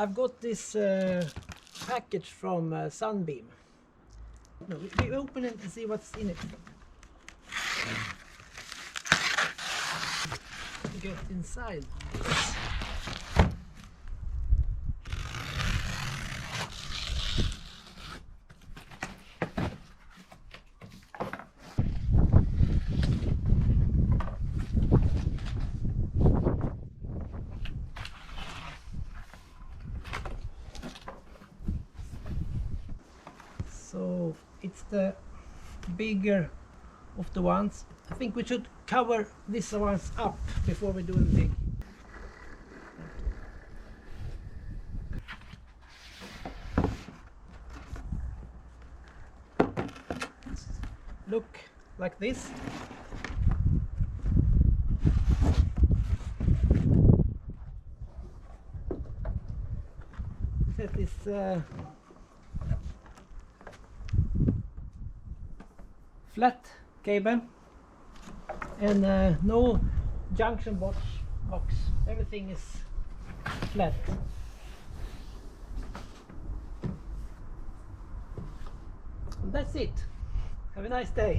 I've got this package from Sunbeam. No, we open it and see what's in it. Get inside. So it's the bigger of the ones. I think we should cover these ones up before we do anything. Look like this. That is flat cable and no junction box. Everything is flat. And that's it. Have a nice day.